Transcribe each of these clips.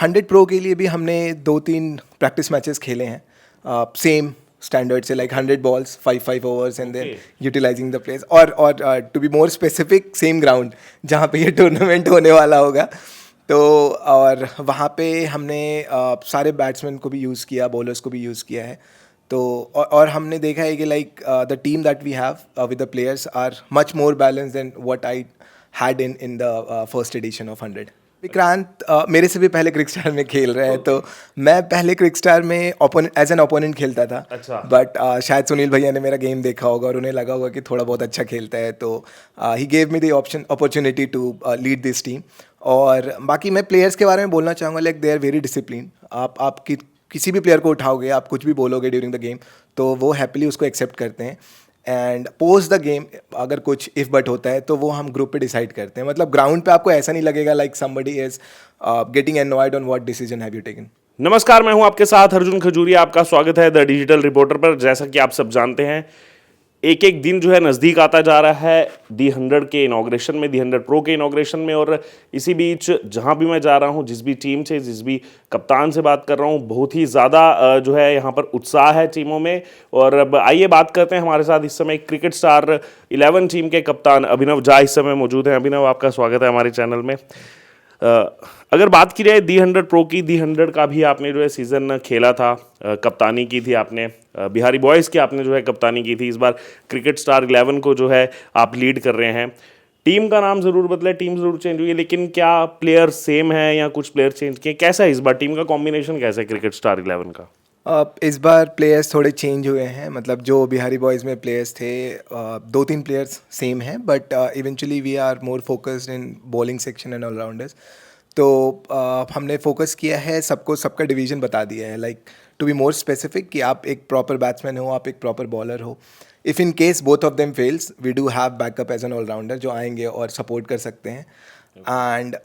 100 pro के लिए भी हमने 2-3 प्रैक्टिस मैचेस खेले हैं सेम स्टैंडर्ड से, like 100 balls 5 overs and then utilising the place, और to be more specific same ground जहाँ पे ये टूर्नामेंट होने वाला होगा। तो और वहाँ पे हमने सारे बैट्समैन को भी यूज़ किया, बॉलर्स को भी यूज़ किया है। तो और हमने देखा है कि like the team that we have with the players are much more balance than what I had in the first edition of 100। Vikrant मेरे से भी पहले क्रिकस्टार में खेल रहे हैं, तो मैं पहले क्रिकस्टार में एज एन ओपोनेंट खेलता था। अच्छा। बट शायद सुनील भैया ने मेरा गेम देखा होगा और उन्हें लगा होगा कि थोड़ा बहुत अच्छा खेलता है, तो he gave me the opportunity to lead this team. और बाकी मैं प्लेयर्स के बारे में बोलना चाहूँगा, like they are very discipline. आप किसी भी प्लेयर को उठाओगे, आप कुछ भी बोलोगे ड्यूरिंग द गेम, तो वो हैप्पीली उसको एक्सेप्ट करते हैं। एंड पोस्ट द गेम अगर कुछ इफ बट होता है तो वो हम ग्रुप पे डिसाइड करते हैं। मतलब ग्राउंड पे आपको ऐसा नहीं लगेगा like somebody is getting annoyed on what decision have you taken. नमस्कार, मैं हूं आपके साथ अर्जुन खजूरिया। आपका स्वागत है द डिजिटल रिपोर्टर पर। जैसा कि आप सब जानते हैं, एक एक दिन जो है नज़दीक आता जा रहा है दी 100 के इनॉग्रेशन में, दी 100 प्रो के इनॉग्रेशन में। और इसी बीच जहां भी मैं जा रहा हूं, जिस भी टीम से, जिस भी कप्तान से बात कर रहा हूं, बहुत ही ज़्यादा जो है यहां पर उत्साह है टीमों में। और अब आइए बात करते हैं। हमारे साथ इस समय क्रिकेट स्टार 11 टीम के कप्तान अभिनव झा इस समय मौजूद हैं। अभिनव, आपका स्वागत है हमारे चैनल में। अगर बात की जाए दी 100 प्रो की, दी 100 का भी आपने जो है सीज़न खेला था, कप्तानी की थी आपने, बिहारी बॉयज़ की आपने जो है कप्तानी की थी। इस बार क्रिकेट स्टार 11 को जो है आप लीड कर रहे हैं। टीम का नाम ज़रूर बदला, टीम ज़रूर चेंज हुई है, लेकिन क्या प्लेयर सेम है या कुछ प्लेयर चेंज किए? कैसा है इस बार टीम का कॉम्बिनेशन, कैसा है क्रिकेट स्टार 11 का? इस बार प्लेयर्स थोड़े चेंज हुए हैं। मतलब जो बिहारी बॉयज़ में प्लेयर्स थे, 2-3 प्लेयर्स सेम हैं, but eventually we are more focused in bowling section and allrounders. तो हमने फोकस किया है, सबका डिवीजन बता दिया है, like to be more specific कि आप एक प्रॉपर बैट्समैन हो, आप एक प्रॉपर बॉलर हो। If in case both of them fails, we do have backup as an allrounder जो आएंगे और सपोर्ट कर सकते हैं। एंड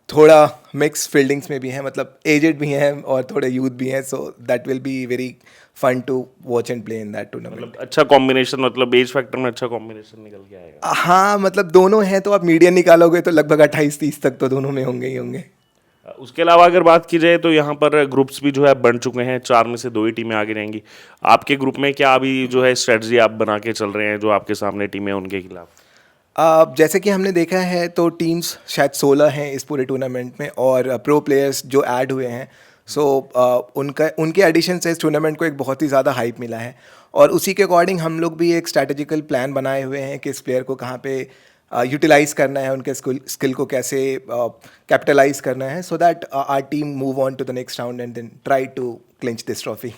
थोड़ा मिक्स फील्डिंग्स में भी हैं, मतलब एजेड भी हैं और थोड़े यूथ भी हैं, so that will be very fun to watch and play in that tournament. मतलब अच्छा कॉम्बिनेशन, मतलब एज फैक्टर में अच्छा कॉम्बिनेशन निकल के आएगा। हाँ, मतलब दोनों हैं, तो आप मीडियन निकालोगे तो लगभग 28-30 तक तो दोनों में होंगे ही होंगे। उसके अलावा अगर बात की जाए तो यहाँ पर ग्रुप्स भी जो है बन चुके हैं, 4 में से 2 ही टीमें आगे रहेंगी। आपके ग्रुप में क्या अभी जो है स्ट्रेटजी आप बना के चल रहे हैं, जो आपके सामने टीमें उनके खिलाफ? जैसे कि हमने देखा है तो टीम्स शायद 16 हैं इस पूरे टूर्नामेंट में, और प्रो प्लेयर्स जो ऐड हुए हैं, सो उनके एडिशन से इस टूर्नामेंट को एक बहुत ही ज़्यादा हाइप मिला है। और उसी के अकॉर्डिंग हम लोग भी एक स्ट्रैटेजिकल प्लान बनाए हुए हैं कि इस प्लेयर को कहाँ पे यूटिलाइज़ करना है, उनके स्किल को कैसे कैपिटलाइज करना है, so that our team move on to the next round and then try to clinch this trophy.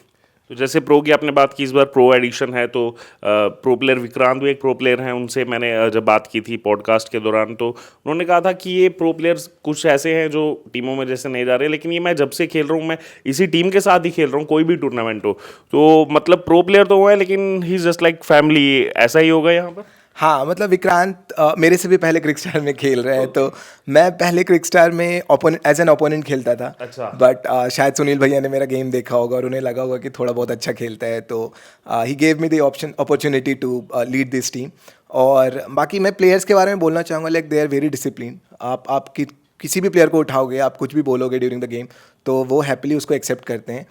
तो जैसे प्रो की आपने बात की, इस बार प्रो एडिशन है, तो प्रो प्लेयर विक्रांत भी एक प्रो प्लेयर हैं। उनसे मैंने जब बात की थी पॉडकास्ट के दौरान, तो उन्होंने कहा था कि ये प्रो प्लेयर्स कुछ ऐसे हैं जो टीमों में जैसे नहीं जा रहे, लेकिन ये मैं जब से खेल रहा हूँ, मैं इसी टीम के साथ ही खेल रहा हूँ, कोई भी टूर्नामेंट हो। तो मतलब प्रो प्लेयर तो वो है, लेकिन he is just like family. ऐसा ही होगा यहाँ पर? हाँ, मतलब विक्रांत मेरे से भी पहले क्रिकस्टार में खेल रहे हैं, तो मैं पहले क्रिकस्टार में एज एन ओपोनेंट खेलता था। अच्छा। बट शायद सुनील भैया ने मेरा गेम देखा होगा और उन्हें लगा होगा कि थोड़ा बहुत अच्छा खेलता है, तो he gave me the opportunity to lead this team. और बाकी मैं प्लेयर्स के बारे में बोलना चाहूँगा, like they are very discipline. आप किसी भी प्लेयर को उठाओगे, आप कुछ भी बोलोगे ड्यूरिंग द गेम, तो वो हैप्पीली उसको एक्सेप्ट करते हैं।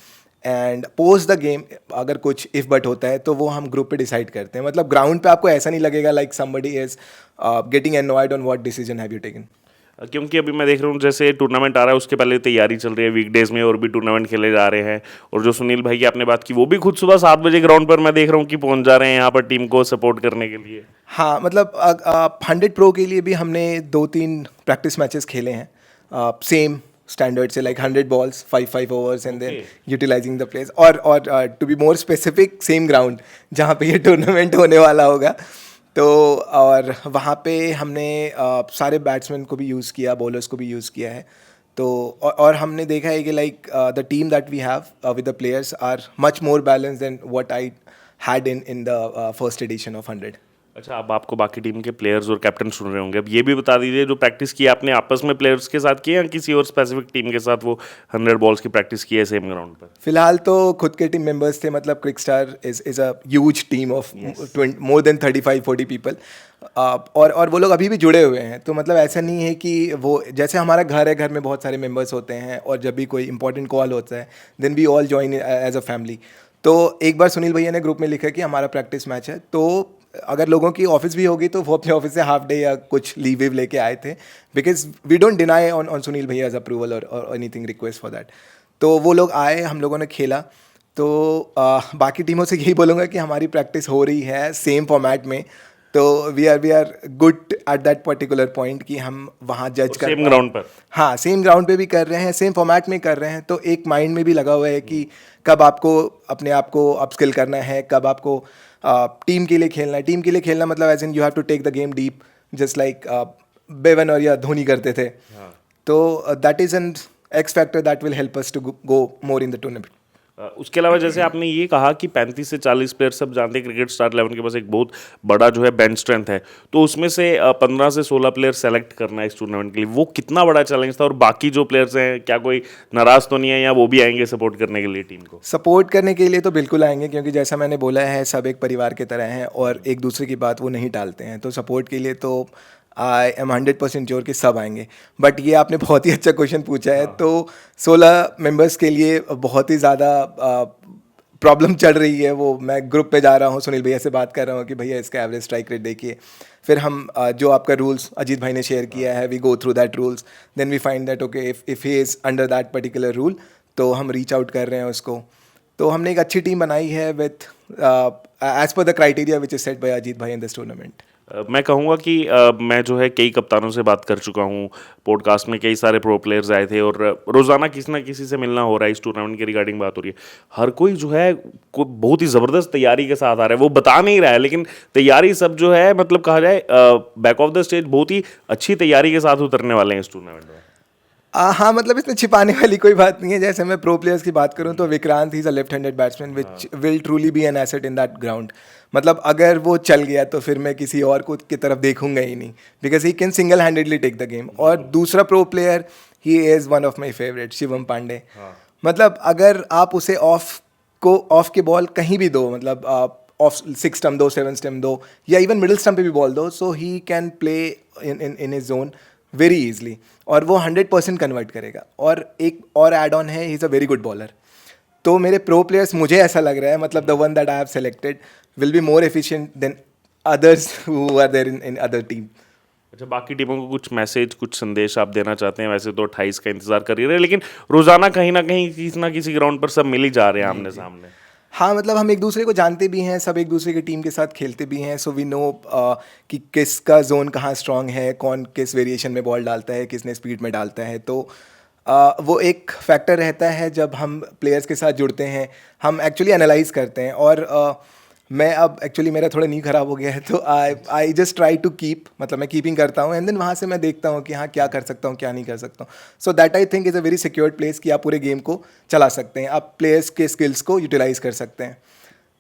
एंड पोस्ट द गेम अगर कुछ इफ बट होता है तो वो हम ग्रुप पे डिसाइड करते हैं। मतलब ग्राउंड पे आपको ऐसा नहीं लगेगा like somebody is getting annoyed on what decision have you taken. क्योंकि अभी मैं देख रहा हूँ जैसे टूर्नामेंट आ रहा है, उसके पहले तैयारी चल रही है, वीकडेज में और भी टूर्नामेंट खेले जा रहे हैं। और जो सुनील भाई की आपने बात की, वो भी खुद सुबह 7 बजे ग्राउंड पर मैं देख रहा हूँ कि पहुंच जा रहे हैं यहाँ पर टीम को सपोर्ट करने के लिए। हाँ, मतलब 100 प्रो के लिए भी हमने 2-3 प्रैक्टिस मैचेस खेले हैं सेम स्टैंडर्ड से, like 100 balls 5 overs and then utilising the place, और to be more specific same ground जहाँ पे ये टूर्नामेंट होने वाला होगा। तो और वहाँ पे हमने सारे बैट्समैन को भी यूज़ किया, बॉलर्स को भी यूज़ किया है। तो और हमने देखा है कि like the team that we have with the players are much more balance than what I had in the first edition of 100। अच्छा, अब आपको बाकी टीम के प्लेयर्स और कैप्टन सुन रहे होंगे, अब ये भी बता दीजिए जो प्रैक्टिस की आपने आपस में प्लेयर्स के साथ की या किसी और स्पेसिफिक टीम के साथ वो 100 बॉल्स की प्रैक्टिस की है सेम ग्राउंड पर? फिलहाल तो खुद के टीम मेंबर्स थे, मतलब quick star is a huge team of more than 35-40 people. और वो लोग अभी भी जुड़े हुए हैं, तो मतलब ऐसा नहीं है कि वो, जैसे हमारा घर है, घर में बहुत सारे मेंबर्स होते हैं और जब भी कोई इंपॉर्टेंट कॉल होता है then we all join as a family. तो एक बार सुनील भैया ने ग्रुप में लिखा कि हमारा प्रैक्टिस मैच है, तो अगर लोगों की ऑफिस भी होगी तो वो अपने ऑफिस से हाफ डे या कुछ लीव वीव लेके आए थे, because we don't deny on Sunil भैयाज अप्रूवल और एनीथिंग रिक्वेस्ट फॉर दैट। तो वो लोग आए, हम लोगों ने खेला। तो बाकी टीमों से यही बोलूँगा कि हमारी प्रैक्टिस हो रही है सेम फॉर्मेट में, तो we are good at that particular point कि हम वहाँ जज कर सेम ग्राउंड पर? हाँ, सेम ग्राउंड पे भी कर रहे हैं, सेम फॉर्मेट में कर रहे हैं, तो एक माइंड में भी लगा हुआ है कि कब आपको अपने आप को अपस्किल करना है, कब आपको टीम के लिए खेलना है। टीम के लिए खेलना मतलब as in you have to take the game deep, just like Bevan और या धोनी करते थे। तो that is an X factor that will help us to go more in the tournament. उसके अलावा जैसे आपने ये कहा कि 35 से 40 प्लेयर, सब जानते हैं क्रिकेट स्टार 11 के पास एक बहुत बड़ा जो है बेंच स्ट्रेंथ है, तो उसमें से 15 से 16 प्लेयर सेलेक्ट करना है इस टूर्नामेंट के लिए, वो कितना बड़ा चैलेंज था? और बाकी जो प्लेयर्स हैं, क्या कोई नाराज तो नहीं है या वो भी आएंगे सपोर्ट करने के लिए टीम को? सपोर्ट करने के लिए तो बिल्कुल आएंगे, क्योंकि जैसा मैंने बोला है सब एक परिवार की तरह हैं और एक दूसरे की बात वो नहीं टालते हैं, तो सपोर्ट के लिए तो आई एम 100% श्योर कि सब आएंगे। बट ये आपने बहुत ही अच्छा क्वेश्चन पूछा है। तो 16 मेंबर्स के लिए बहुत ही ज़्यादा प्रॉब्लम चल रही है। वो मैं ग्रुप पे जा रहा हूँ, सुनील भैया से बात कर रहा हूँ कि भैया इसका एवरेज स्ट्राइक रेट देखिए, फिर हम जो आपका रूल्स अजीत भाई ने शेयर किया है, we go through that rules, then we find that okay if he is under that particular rule, तो हम रीच आउट कर रहे हैं उसको। तो हमने एक अच्छी टीम बनाई है with as per the criteria which is set by Ajit भाई इन दिस टूर्नामेंट। मैं कहूँगा कि मैं जो है कई कप्तानों से बात कर चुका हूँ, पॉडकास्ट में कई सारे प्रो प्लेयर्स आए थे और रोज़ाना किसी ना किसी से मिलना हो रहा है, इस टूर्नामेंट के रिगार्डिंग बात हो रही है। हर कोई जो है बहुत ही ज़बरदस्त तैयारी के साथ आ रहा है, वो बता नहीं रहा है लेकिन तैयारी सब जो है, मतलब कहा जाए बैक ऑफ द स्टेज बहुत ही अच्छी तैयारी के साथ उतरने वाले हैं इस टूर्नामेंट में। हाँ, मतलब इसमें छिपाने वाली कोई बात नहीं है। जैसे मैं प्रो प्लेयर्स की बात करूँ तो Vikrant he is a left handed batsman which will truly be an asset in that ground. मतलब अगर वो चल गया तो फिर मैं किसी और को की तरफ देखूंगा ही नहीं, because he can single handedly take the game. और दूसरा pro player, he is one of my favourite, Shivam Pandey. मतलब अगर आप उसे ऑफ के बॉल कहीं भी दो, मतलब ऑफ 6 स्टम्प दो, 7 स्टम्प दो, या इवन मिडिल स्टम्प पे भी बॉल दो, so he can play in his zone very easily और वो 100% कन्वर्ट करेगा। और एक और एड ऑन है, ही is a very good bowler. तो मेरे प्रो प्लेयर्स, मुझे ऐसा लग रहा है, मतलब the one that I have selected will be more efficient than others who are there in other team. अच्छा, बाकी टीमों को कुछ मैसेज, कुछ संदेश आप देना चाहते हैं? वैसे तो 28 का इंतजार कर ही रहे, लेकिन रोजाना कहीं ना किसी ग्राउंड पर सब मिल ही जा रहे हैं आमने सामने। हाँ, मतलब हम एक दूसरे को जानते भी हैं, सब एक दूसरे की टीम के साथ खेलते भी हैं, सो वी नो कि किसका जोन कहाँ स्ट्रांग है, कौन किस वेरिएशन में बॉल डालता है, किसने स्पीड में डालता है। तो वो एक फैक्टर रहता है जब हम प्लेयर्स के साथ जुड़ते हैं, हम एक्चुअली एनालाइज करते हैं। और मैं अब एक्चुअली मेरा थोड़ा नी खराब हो गया है, तो I just try to keep, मतलब मैं कीपिंग करता हूँ एंड देन वहाँ से मैं देखता हूँ कि हाँ क्या कर सकता हूँ, क्या नहीं कर सकता हूँ। So that I think is a very secured place कि आप पूरे गेम को चला सकते हैं, आप प्लेयर्स के स्किल्स को यूटिलाइज कर सकते हैं।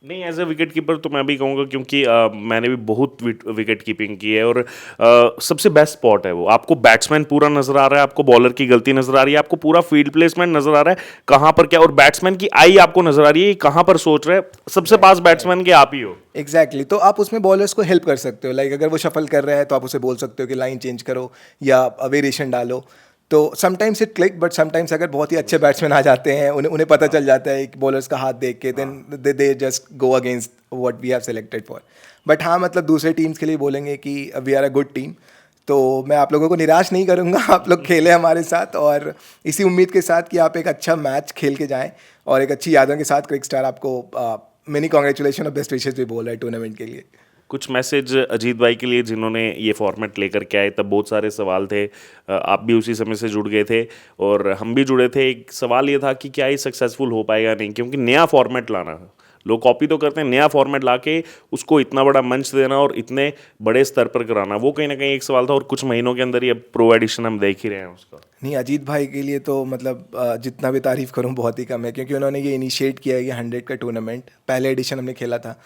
नहीं, एज ए विकेट कीपर तो मैं भी कहूँगा, क्योंकि मैंने भी बहुत विकेट कीपिंग की है और सबसे बेस्ट स्पॉट है वो। आपको बैट्समैन पूरा नजर आ रहा है, आपको बॉलर की गलती नजर आ रही है, आपको पूरा फील्ड प्लेसमेंट नजर आ रहा है, कहाँ पर क्या, और बैट्समैन की आई आपको नजर आ रही है कहाँ पर सोच रहे हैं। सबसे पास बैट्समैन के आप ही हो। एग्जैक्टली तो आप उसमें बॉलर्स को हेल्प कर सकते हो। लाइक अगर वो शफल कर रहा है तो आप उसे बोल सकते हो कि लाइन चेंज करो या वेरिएशन डालो। तो sometimes it click, but sometimes अगर बहुत ही अच्छे बैट्समैन आ जाते हैं, उन्हें पता चल जाता है कि बॉलर्स का हाथ देख के, then they just go against what we have selected for. But हाँ, मतलब दूसरे टीम्स के लिए बोलेंगे कि we are a good team, तो मैं आप लोगों को निराश नहीं करूँगा। आप लोग खेलें हमारे साथ और इसी उम्मीद के साथ कि आप एक अच्छा मैच खेल के जाएँ और एक अच्छी यादों के साथ क्रिक स्टार आपको मेनी कॉन्ग्रेचुलेशन और बेस्ट विशेस भी बोल रहा है टूर्नामेंट के लिए। कुछ मैसेज अजीत भाई के लिए, जिन्होंने ये फॉर्मेट लेकर के आए, तब बहुत सारे सवाल थे, आप भी उसी समय से जुड़ गए थे और हम भी जुड़े थे। एक सवाल ये था कि क्या ये सक्सेसफुल हो पाएगा नहीं, क्योंकि नया फॉर्मेट लाना, लोग कॉपी तो करते हैं, नया फॉर्मेट ला के उसको इतना बड़ा मंच देना और इतने बड़े स्तर पर कराना, वो कहीं ना कहीं एक सवाल था। और कुछ महीनों के अंदर ही अब प्रो एडिशन हम देख ही रहे हैं उसका। नहीं, अजीत भाई के लिए तो मतलब जितना भी तारीफ़ करूं बहुत ही कम है, क्योंकि उन्होंने ये इनिशिएट किया है, ये 100 का टूर्नामेंट, पहले एडिशन हमने खेला था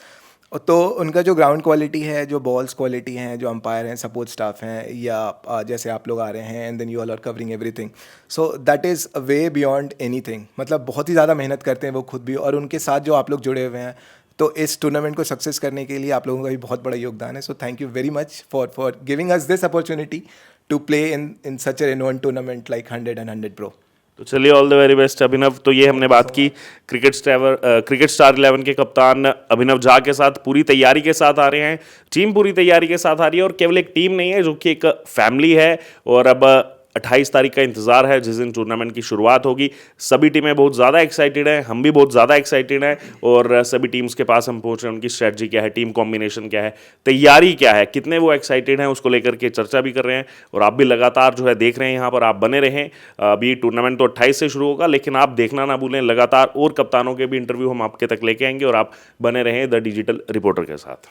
तो उनका जो ग्राउंड क्वालिटी है, जो बॉल्स क्वालिटी हैं, जो अंपायर हैं, सपोर्ट स्टाफ हैं, या जैसे आप लोग आ रहे हैं and then you all are covering everything, so that is way beyond anything. मतलब बहुत ही ज़्यादा मेहनत करते हैं वो खुद भी, और उनके साथ जो आप लोग जुड़े हुए हैं, तो इस टूर्नामेंट को सक्सेस करने के लिए आप लोगों का भी बहुत बड़ा योगदान है। So thank you very much for giving us this opportunity to play in such a renowned tournament like 100 and 100 Pro। तो चलिए, all the very best Abhinav. तो ये हमने बात की क्रिकेट स्टार 11 के कप्तान अभिनव झा के साथ। पूरी तैयारी के साथ आ रहे हैं, टीम पूरी तैयारी के साथ आ रही है, और केवल एक टीम नहीं है, जो कि एक फैमिली है। और अब 28 तारीख का इंतजार है, जिस दिन टूर्नामेंट की शुरुआत होगी। सभी टीमें बहुत ज़्यादा एक्साइटेड हैं, हम भी बहुत ज़्यादा एक्साइटेड हैं, और सभी टीम्स के पास हम पहुंच रहे हैं। उनकी स्ट्रेटजी क्या है, टीम कॉम्बिनेशन क्या है, तैयारी क्या है, कितने वो एक्साइटेड हैं, उसको लेकर के चर्चा भी कर रहे हैं। और आप भी लगातार जो है देख रहे हैं यहाँ पर, आप बने रहें। अभी टूर्नामेंट तो 28 से शुरू होगा, लेकिन आप देखना ना भूलें, लगातार और कप्तानों के भी इंटरव्यू हम आपके तक लेके आएंगे, और आप बने रहें द डिजिटल रिपोर्टर के साथ।